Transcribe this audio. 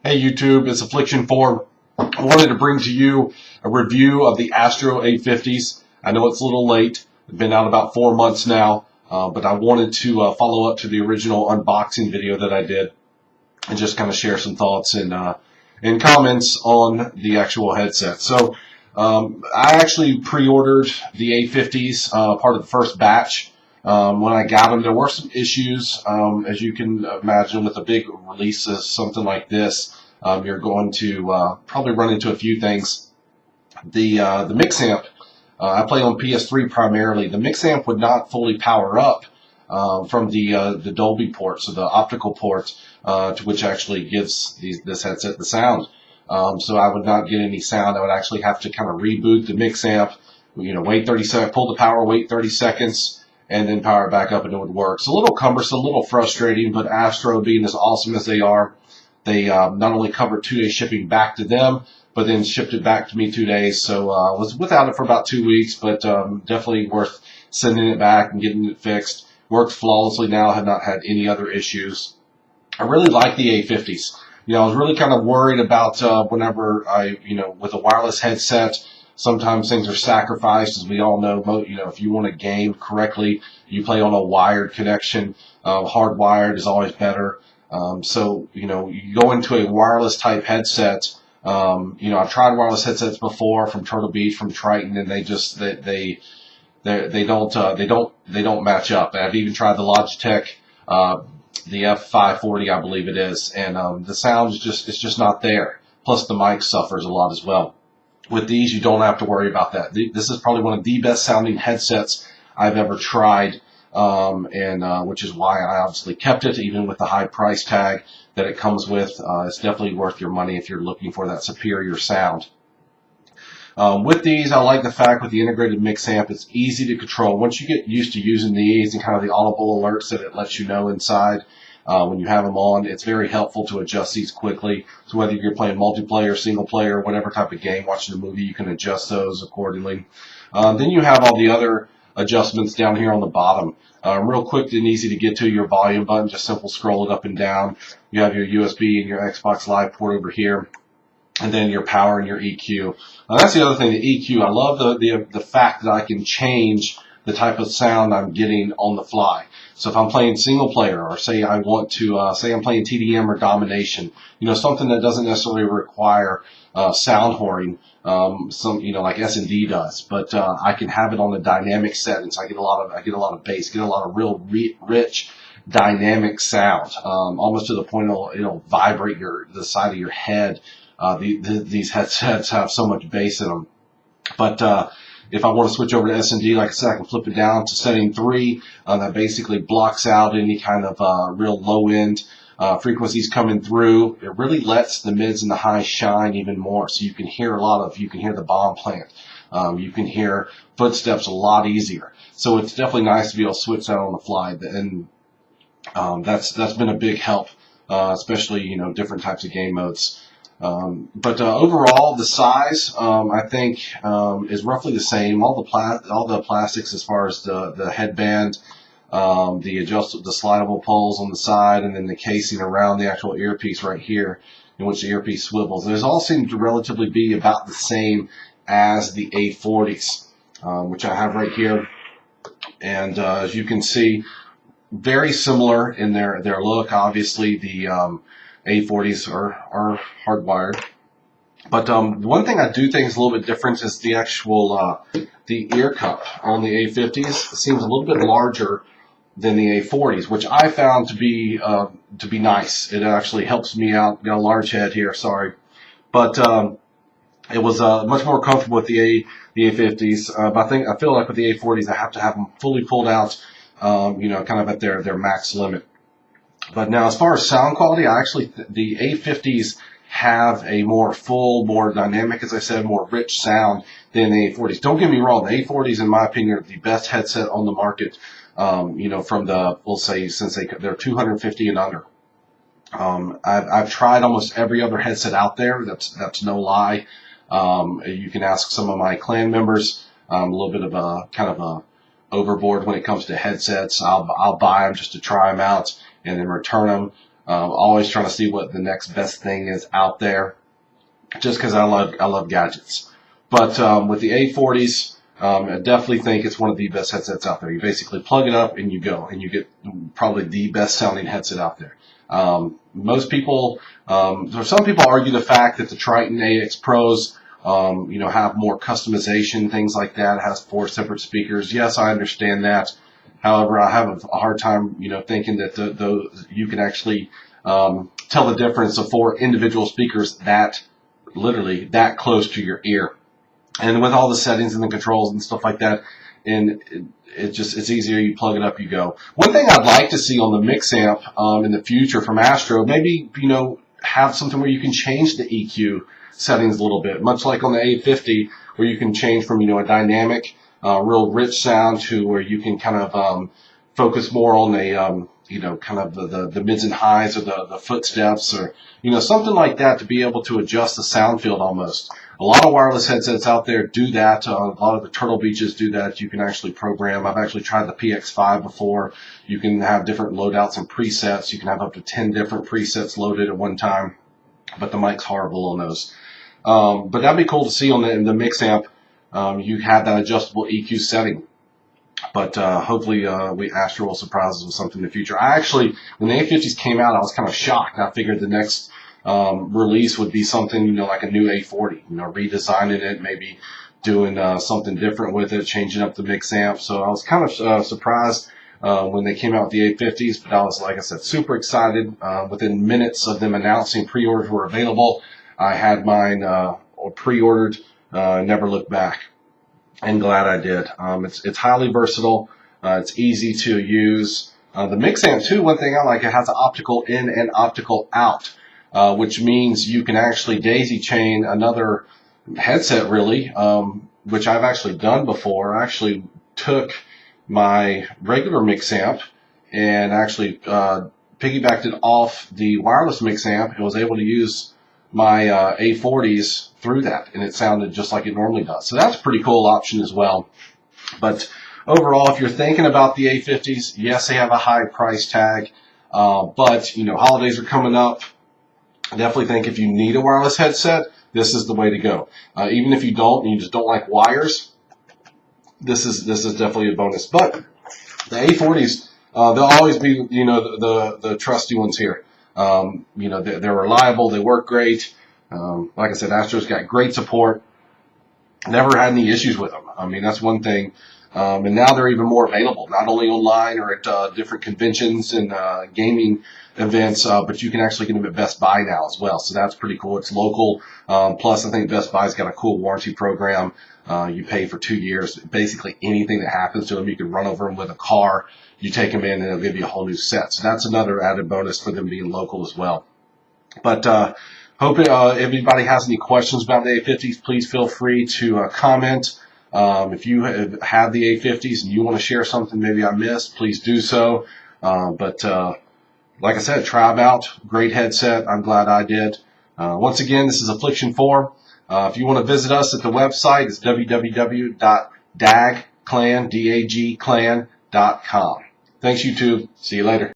Hey YouTube, it's Affliction Form. I wanted to bring to you a review of the Astro A50s. I know it's a little late. It's been out about 4 months now, but I wanted to follow up to the original unboxing video that I did and just kind of share some thoughts and comments on the actual headset. So I actually pre-ordered the A50s, part of the first batch. When I got them, there were some issues, as you can imagine, with a big release of something like this. You're going to probably run into a few things. The mix amp, I play on PS3 primarily. The mix amp would not fully power up from the Dolby port, so the optical port, to which actually gives this headset the sound. So I would not get any sound. I would actually have to kind of reboot the mix amp, wait 30 seconds, pull the power, wait 30 seconds, and then power it back up and it would work. It's a little cumbersome, a little frustrating, but Astro, being as awesome as they are, they not only covered 2-day shipping back to them, but then shipped it back to me 2 days. So I was without it for about 2 weeks, but definitely worth sending it back and getting it fixed. Worked flawlessly now, have not had any other issues. I really like the A50s. I was really kind of worried about whenever with a wireless headset, sometimes things are sacrificed, as we all know. If you want to game correctly, you play on a wired connection. Hardwired is always better. So you go into a wireless type headset. I've tried wireless headsets before from Turtle Beach, from Triton, and they don't match up. I've even tried the Logitech, the F540, I believe it is, and the sound is just not there. Plus the mic suffers a lot as well. With these, you don't have to worry about that. This is probably one of the best sounding headsets I've ever tried, which is why I obviously kept it, even with the high price tag that it comes with. It's definitely worth your money if you're looking for that superior sound. With these, I like the fact with the integrated mix amp, it's easy to control. Once you get used to using these and kind of the audible alerts that it lets you know inside when you have them on, it's very helpful to adjust these quickly. So whether you're playing multiplayer, single player, whatever type of game, watching a movie, you can adjust those accordingly. Then you have all the other adjustments down here on the bottom. Real quick and easy to get to, your volume button, just simple scroll it up and down. You have your USB and your Xbox Live port over here, and then your power and your EQ. That's the other thing, the EQ. I love the fact that I can change the type of sound I'm getting on the fly. So if I'm playing single player, or say I want to, say I'm playing TDM or domination, something that doesn't necessarily require sound whoring, like S&D does, but I can have it on the dynamic settings. I get a lot of bass, get a lot of real rich dynamic sound, almost to the point it'll vibrate the side of your head. These headsets have so much bass in them. But if I want to switch over to S&D, like I said, I can flip it down to setting 3. That basically blocks out any kind of real low-end frequencies coming through. It really lets the mids and the highs shine even more, so you can hear you can hear the bomb plant. You can hear footsteps a lot easier. So it's definitely nice to be able to switch that on the fly, and that's been a big help, especially different types of game modes. But overall, the size I think is roughly the same. All the plastics, as far as the headband, the slidable poles on the side, and then the casing around the actual earpiece right here, in which the earpiece swivels. Those all seem to relatively be about the same as the A40s, which I have right here. And as you can see, very similar in their look. Obviously, the A40s are hardwired, but one thing I do think is a little bit different is the actual the ear cup on the A50s. It seems a little bit larger than the A40s, which I found to be nice. It actually helps me out. Got a large head here, sorry, but it was much more comfortable with the A50s. But I feel like with the A40s, I have to have them fully pulled out, kind of at their max limit. But now, as far as sound quality, the A50s have a more full, more dynamic, as I said, more rich sound than the A40s. Don't get me wrong, the A40s, in my opinion, are the best headset on the market. From we'll say, since they're 250 and under. I've tried almost every other headset out there. That's no lie. You can ask some of my clan members. A little bit of a kind of a overboard when it comes to headsets. I'll buy them just to try them out and then return them. Always trying to see what the next best thing is out there, just because I love gadgets. But with the A40s, I definitely think it's one of the best headsets out there. You basically plug it up and you go, and you get probably the best sounding headset out there. Most people, or some people argue the fact that the Triton AX Pros, have more customization, things like that. It has 4 separate speakers. Yes, I understand that. However, I have a hard time, thinking that you can actually tell the difference of 4 individual speakers literally that close to your ear. And with all the settings and the controls and stuff like that, and it's easier. You plug it up, you go. One thing I'd like to see on the mix amp in the future from Astro, maybe have something where you can change the EQ settings a little bit, much like on the A50, where you can change from a dynamic, real rich sound to where you can kind of focus more on a kind of the mids and highs, or the footsteps, or something like that, to be able to adjust the sound field almost. A lot of wireless headsets out there do that. A lot of the Turtle Beaches do that. You can actually program. I've actually tried the PX5 before. You can have different loadouts and presets. You can have up to 10 different presets loaded at one time, but the mic's horrible on those. But that'd be cool to see on the mix amp. You have that adjustable EQ setting. But hopefully Astro will surprise us with something in the future. When the A50s came out, I was kind of shocked. I figured the next release would be something, like a new A40, redesigning it, maybe doing something different with it, changing up the mix amp. So I was kind of surprised when they came out with the A50s, but I was, like I said, super excited. Within minutes of them announcing pre-orders were available, I had mine pre-ordered, never looked back, and glad I did. It's highly versatile. It's easy to use. The mix amp too, one thing I like, it has an optical in and optical out. Which means you can actually daisy chain another headset, really, which I've actually done before. I actually took my regular mix amp and actually piggybacked it off the wireless mix amp, and was able to use my A40s through that, and it sounded just like it normally does. So that's a pretty cool option as well. But overall, if you're thinking about the A50s, yes, they have a high price tag, but holidays are coming up. I definitely think if you need a wireless headset, this is the way to go. Even if you don't, and you just don't like wires, this is definitely a bonus. But the A40s, they'll always be the trusty ones here. They're reliable, they work great. Like I said, Astro's got great support. Never had any issues with them. I mean, that's one thing. And now they're even more available, not only online or at different conventions and gaming events, but you can actually get them at Best Buy now as well. So that's pretty cool. It's local. Plus, I think Best Buy's got a cool warranty program. You pay for 2 years. Basically, anything that happens to them, you can run over them with a car. You take them in, and they'll give you a whole new set. So that's another added bonus for them being local as well. But hope if anybody has any questions about the A50s, please feel free to comment. If you have the A50s and you want to share something maybe I missed, please do so. But like I said, try them out. Great headset. I'm glad I did. Once again, this is Affliction 4. If you want to visit us at the website, it's www.dagclan.com. Thanks, YouTube. See you later.